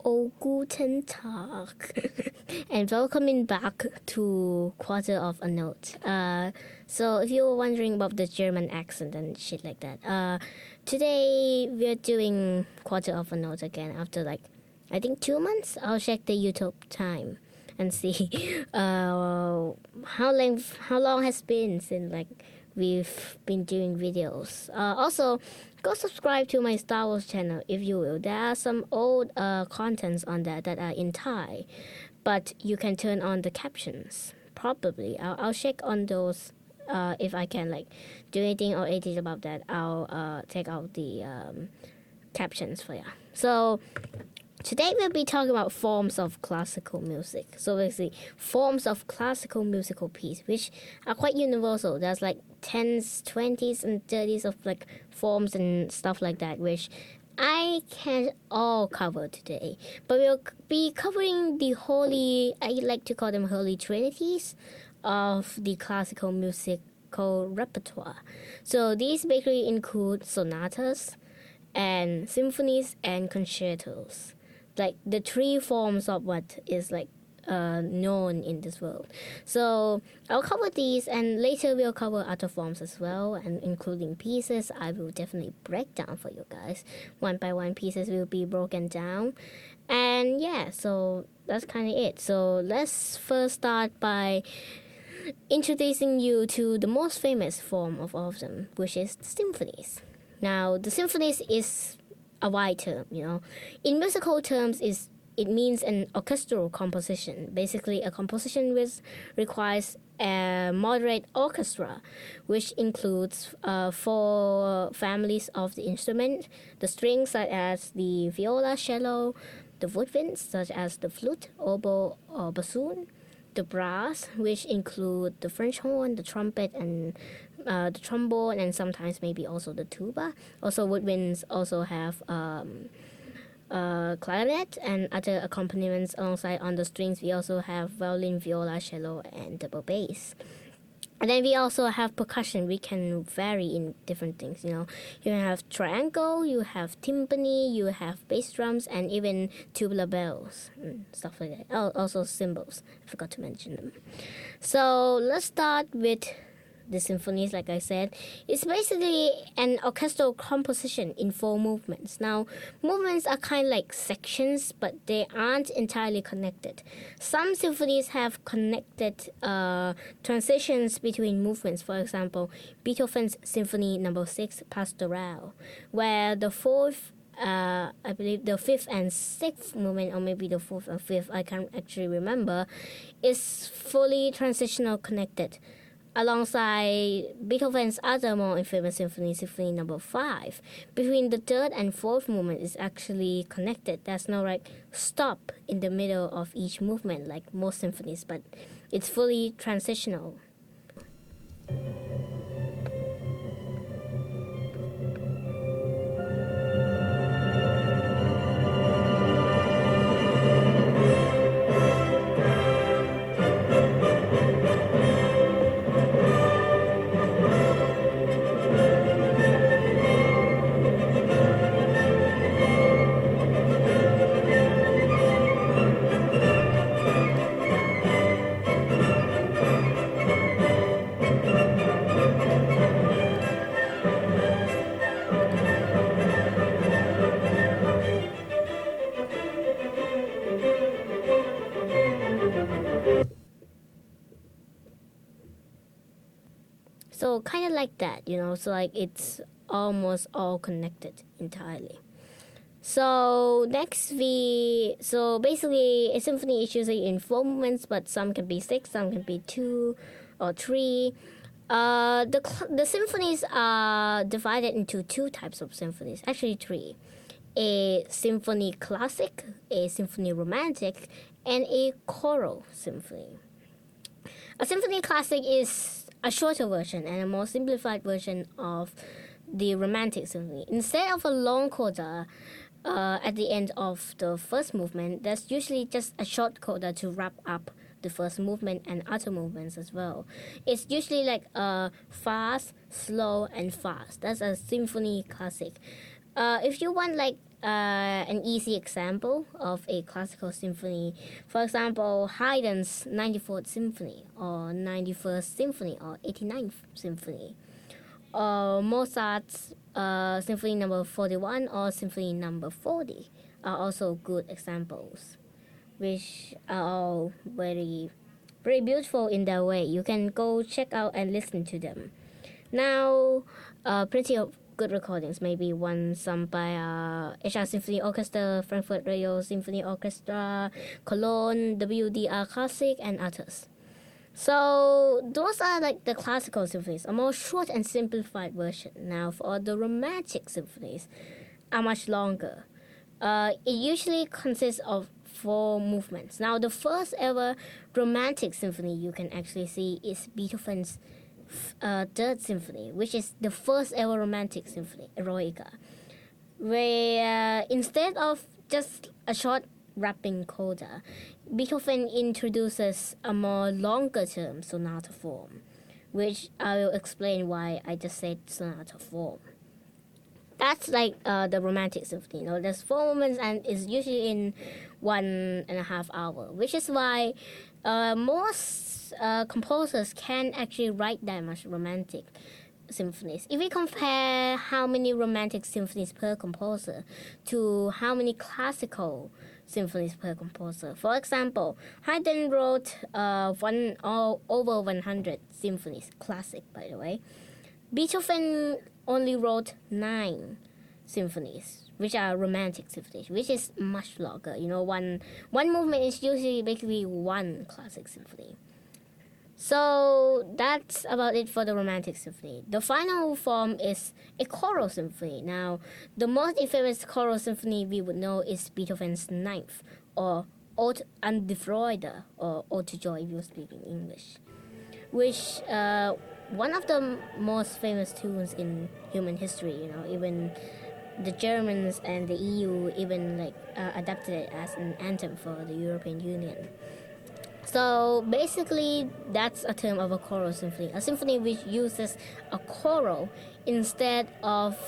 Guten Tag, and welcoming back to Quarter of a Note. So if you were wondering about the German accent and shit like that, today we're doing Quarter of a Note again after I think 2 months. I'll check the YouTube time and see how long has been since we've been doing videos. Also, go subscribe to my Star Wars channel if you will. There are some old contents on that are in Thai, but you can turn on the captions. Probably, I'll check on those. If I can do anything or edit about that, I'll take out the captions for you. So today we'll be talking about forms of classical music. So basically, forms of classical musical piece, which are quite universal. There's 10s, 20s, and 30s of forms and stuff like that, which I can't all cover today. But we'll be covering the I like to call them holy trinities of the classical musical repertoire. So these basically include sonatas and symphonies and concertos. The three forms of what is known in this world. So I'll cover these, and later we'll cover other forms as well, and including pieces. I will definitely break down for you guys. One by one, pieces will be broken down. And yeah, so that's kind of it. So let's first start by introducing you to the most famous form of all of them, which is the symphonies. Now, the symphonies is a wide term, In musical terms, it means an orchestral composition. Basically, a composition which requires a moderate orchestra, which includes 4 families of the instrument: the strings, such as the viola, cello; the woodwinds, such as the flute, oboe, or bassoon; the brass, which include the French horn, the trumpet, and the trombone, and sometimes maybe also the tuba. Also, woodwinds also have clarinet and other accompaniments alongside. On the strings, we also have violin, viola, cello, and double bass. And then we also have percussion. We can vary in different things, You can have triangle, you have timpani, you have bass drums, and even tubular bells and stuff like that. Oh, also cymbals. I forgot to mention them. So let's start with the symphonies. Like I said, it's basically an orchestral composition in 4 movements. Now, movements are kind of like sections, but they aren't entirely connected. Some symphonies have connected transitions between movements. For example, Beethoven's Symphony No. 6, Pastoral, where the fourth, I believe the 5th and 6th movement, or maybe the 4th and 5th, I can't actually remember, is fully transitional connected, alongside Beethoven's other more infamous symphony, Symphony No. 5. Between the 3rd and 4th movement is actually connected. There's no stop in the middle of each movement like most symphonies, but it's fully transitional. So kind of like that, So it's almost all connected entirely. So next so basically a symphony is usually in 4 movements, but some can be 6, some can be 2 or 3. The symphonies are divided into 2 types of symphonies, actually 3. A symphony classic, a symphony romantic, and a choral symphony. A symphony classic is a shorter version and a more simplified version of the romantic symphony. Instead of a long coda at the end of the first movement, there's usually just a short coda to wrap up the first movement and other movements as well. It's usually fast, slow, and fast. That's a symphony classic. If you want an easy example of a classical symphony. For example, Haydn's 94th Symphony, or 91st Symphony, or 89th Symphony. Or Mozart's Symphony number 41 or Symphony number 40 are also good examples, which are all very, very beautiful in their way. You can go check out and listen to them. Now, plenty of good recordings, maybe some by HR Symphony Orchestra, Frankfurt Radio Symphony Orchestra, Cologne, WDR Classic, and others. So those are like the classical symphonies, a more short and simplified version. Now for the romantic symphonies, are much longer. It usually consists of 4 movements. Now the first ever romantic symphony you can actually see is Beethoven's Third Symphony, which is the first ever romantic symphony, Eroica, where instead of just a short rapping coda, Beethoven introduces a more longer term sonata form, which I will explain why I just said sonata form. That's like the romantic symphony. There's 4 movements and it's usually in 1.5 hours, which is why most composers can actually write that much romantic symphonies. If we compare how many romantic symphonies per composer to how many classical symphonies per composer. For example, Haydn wrote over 100 symphonies, classic by the way. Beethoven only wrote 9 symphonies, which are romantic symphonies, which is much longer. One movement is usually basically 1 classic symphony. So that's about it for the romantic symphony. The final form is a choral symphony. Now, the most infamous choral symphony we would know is Beethoven's 9th, or Ode an die Freude, or Ode to Joy if you speak in English, which one of the most famous tunes in human history. Even the Germans and the EU even adapted it as an anthem for the European Union. So basically, that's a term of a choral symphony. A symphony which uses a choral instead of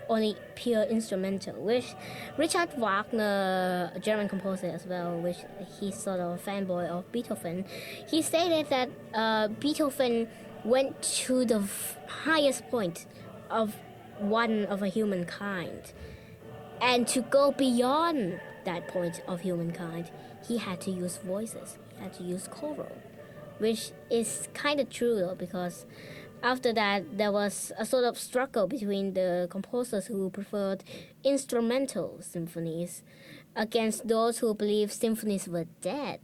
only pure instrumental, which Richard Wagner, a German composer as well, which he's sort of a fanboy of Beethoven, he stated that Beethoven went to the highest point of a humankind. And to go beyond that point of humankind, he had to use voices. Had to use choral, which is kind of true though, because after that there was a sort of struggle between the composers who preferred instrumental symphonies against those who believed symphonies were dead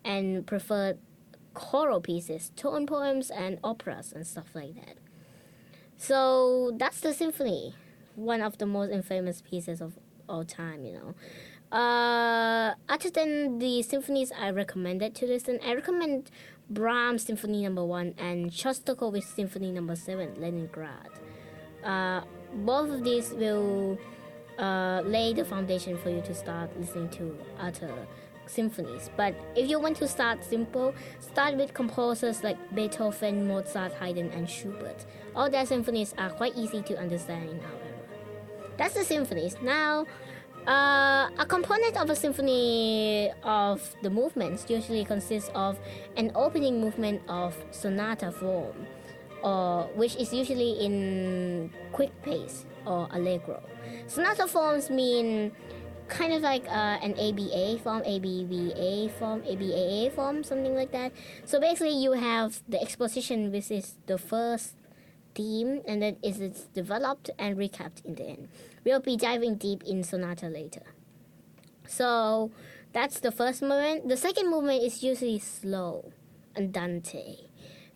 and preferred choral pieces, tone poems and operas and stuff like that. So that's the symphony, one of the most infamous pieces of all time. Other than the symphonies I recommended to listen, I recommend Brahms Symphony number 1 and Shostakovich Symphony number 7, Leningrad. Both of these will lay the foundation for you to start listening to other symphonies. But if you want to start simple, start with composers like Beethoven, Mozart, Haydn, and Schubert. All their symphonies are quite easy to understand in our era. That's the symphonies. Now, a component of a symphony of the movements usually consists of an opening movement of sonata form, which is usually in quick pace or allegro. Sonata forms mean kind of like an ABA form, ABBA form, ABAA form, something like that. So basically you have the exposition, which is the first theme, and then it's developed and recapped in the end. We'll be diving deep in sonata later. So that's the first movement. The second movement is usually slow, andante,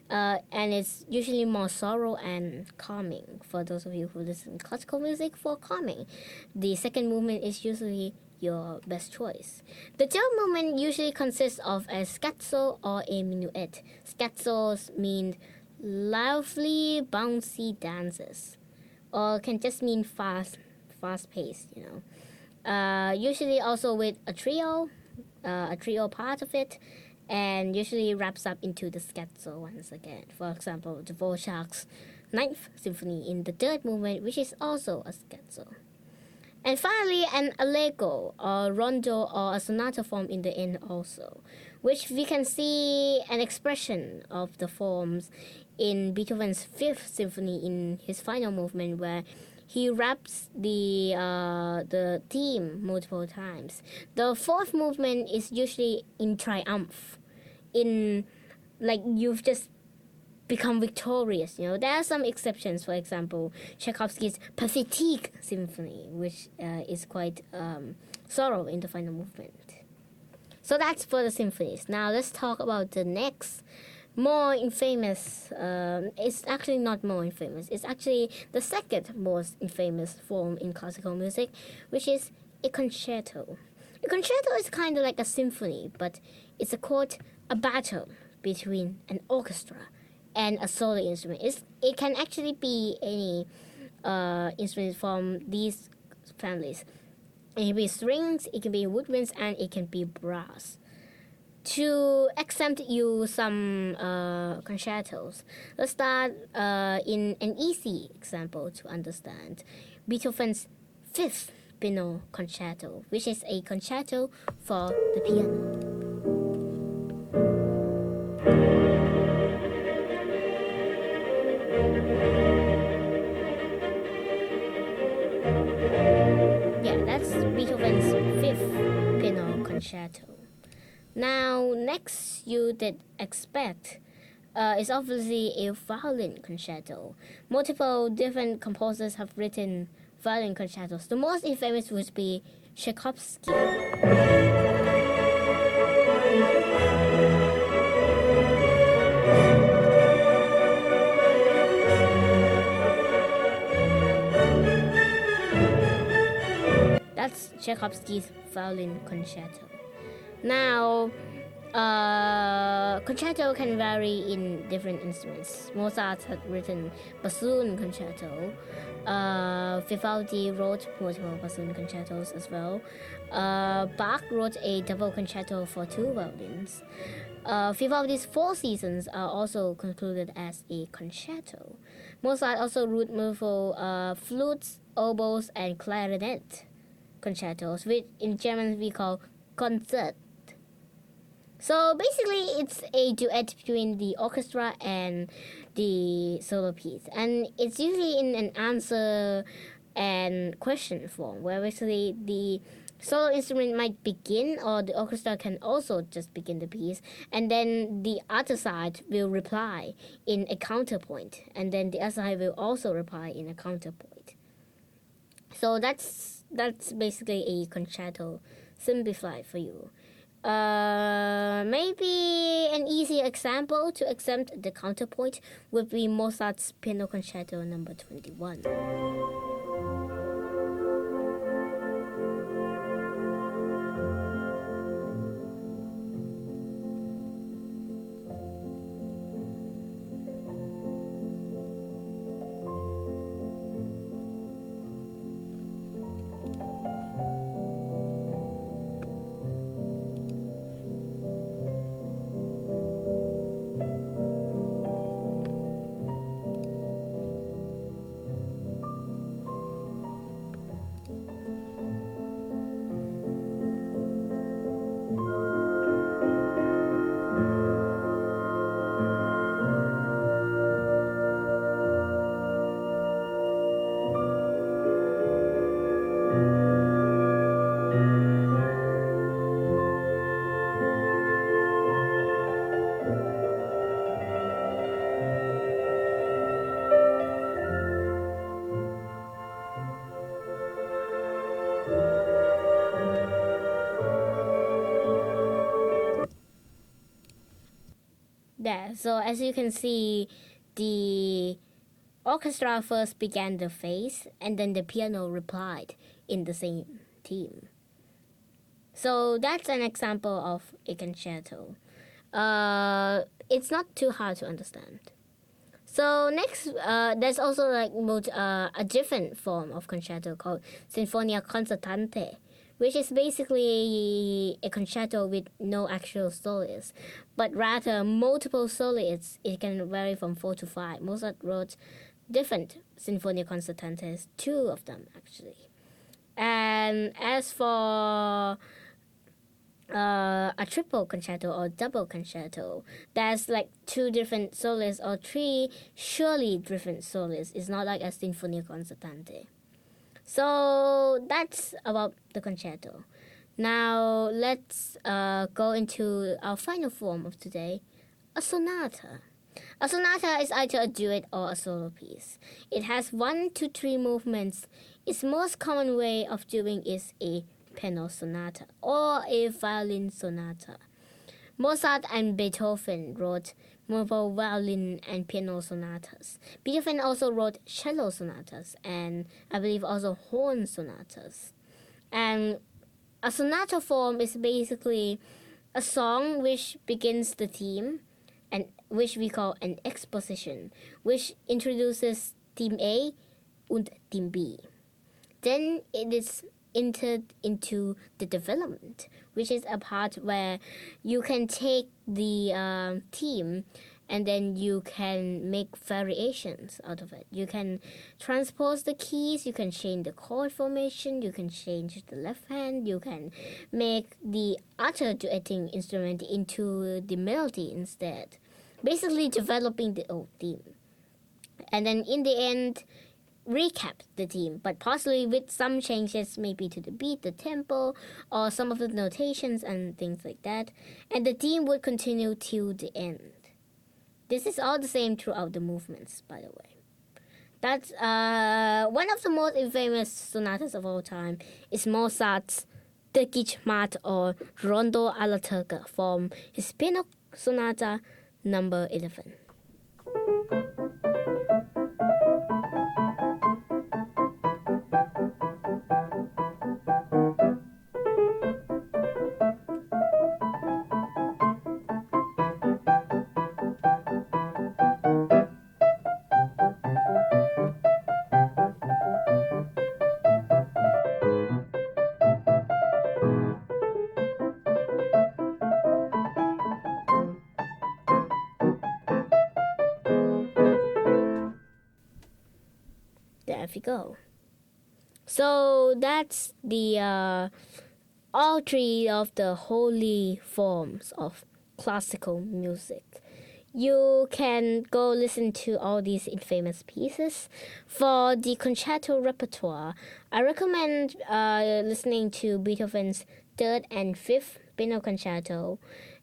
and it's usually more sorrow and calming. For those of you who listen to classical music for calming, the second movement is usually your best choice. The third movement usually consists of a scherzo or a minuet. Scherzos mean lively, bouncy dances, or can just mean fast pace, usually also with a trio part of it, and usually wraps up into the scherzo once again. For example, Dvorak's 9th Symphony in the third movement, which is also a scherzo. And finally, an allegro, or rondo, or a sonata form in the end also, which we can see an expression of the forms in Beethoven's Fifth Symphony in his final movement, where he raps the theme multiple times. The fourth movement is usually in triumph, in like you've just become victorious. There are some exceptions. For example, Tchaikovsky's Pathetique Symphony, which is quite sorrow in the final movement. So that's for the symphonies. Now let's talk about the next more infamous. It's actually not more infamous. It's actually the second most infamous form in classical music, which is a concerto. A concerto is kind of like a symphony, but it's a battle between an orchestra and a solo instrument. It can actually be any instrument from these families. It can be strings, it can be woodwinds, and it can be brass. To exempt you some concertos, let's start in an easy example to understand. Beethoven's Fifth Piano Concerto, which is a concerto for the piano. Beethoven's Fifth Piano Concerto. Now, next you did expect is obviously a violin concerto. Multiple different composers have written violin concertos. The most infamous would be Tchaikovsky. That's Tchaikovsky's violin concerto. Now, concerto can vary in different instruments. Mozart had written bassoon concerto. Vivaldi wrote multiple bassoon concertos as well. Bach wrote a double concerto for two violins. Vivaldi's Four Seasons are also concluded as a concerto. Mozart also wrote multiple flutes, oboes, and clarinet concertos, which in German we call concert. So basically, it's a duet between the orchestra and the solo piece, and it's usually in an answer and question form, where basically the solo instrument might begin, or the orchestra can also just begin the piece, and then the other side will reply in a counterpoint, and then the other side will also reply in a counterpoint. So that's basically a concerto simplified for you. Maybe an easy example to exempt the counterpoint would be Mozart's Piano Concerto number 21. There. So as you can see, the orchestra first began the phase, and then the piano replied in the same theme. So that's an example of a concerto. It's not too hard to understand. So next, there's also a different form of concerto called sinfonia concertante, which is basically a concerto with no actual soloists, but rather multiple soloists. It can vary from 4 to 5. Mozart wrote different sinfonia concertantes, 2 of them actually. And as for a triple concerto or double concerto, there's like 2 different soloists or 3 surely different soloists. It's not like a sinfonie concertante. So that's about the concerto. Now let's go into our final form of today, a sonata. A sonata is either a duet or a solo piece. It has 1 to 3 movements. Its most common way of doing is a piano sonata or a violin sonata. Mozart and Beethoven wrote mobile violin and piano sonatas. Beethoven also wrote cello sonatas and I believe also horn sonatas. And a sonata form is basically a song which begins the theme and which we call an exposition, which introduces theme A and theme B. Then it is entered into the development, which is a part where you can take the theme and then you can make variations out of it. You can transpose the keys, you can change the chord formation, you can change the left hand, you can make the other duetting instrument into the melody instead. Basically developing the old theme. And then in the end, recap the theme, but possibly with some changes maybe to the beat, the tempo, or some of the notations and things like that. And the theme would continue till the end. This is all the same throughout the movements, by the way. That's one of the most infamous sonatas of all time is Mozart's Tchaikovsky or Rondo alla Turca from his piano sonata number 11. There we go. So that's the all 3 of the holy forms of classical music. You can go listen to all these infamous pieces. For the concerto repertoire, I recommend listening to Beethoven's 3rd and 5th piano concerto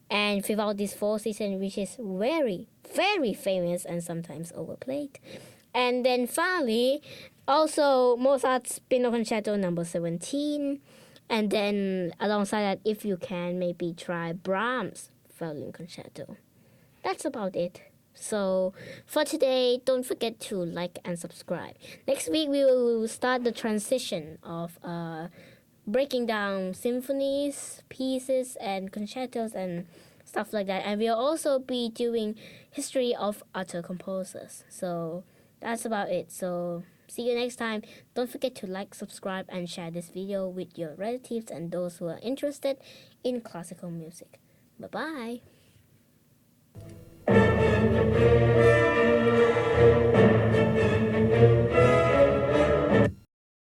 and Vivaldi's 4th season, which is very, very famous and sometimes overplayed. And then finally, also Mozart's Piano Concerto number 17. And then alongside that, if you can, maybe try Brahms' Violin Concerto. That's about it. So for today, don't forget to like and subscribe. Next week, we will start the transition of breaking down symphonies, pieces, and concertos and stuff like that. And we'll also be doing history of other composers. So that's about it. So see you next time. Don't forget to like, subscribe, and share this video with your relatives and those who are interested in classical music. Bye-bye.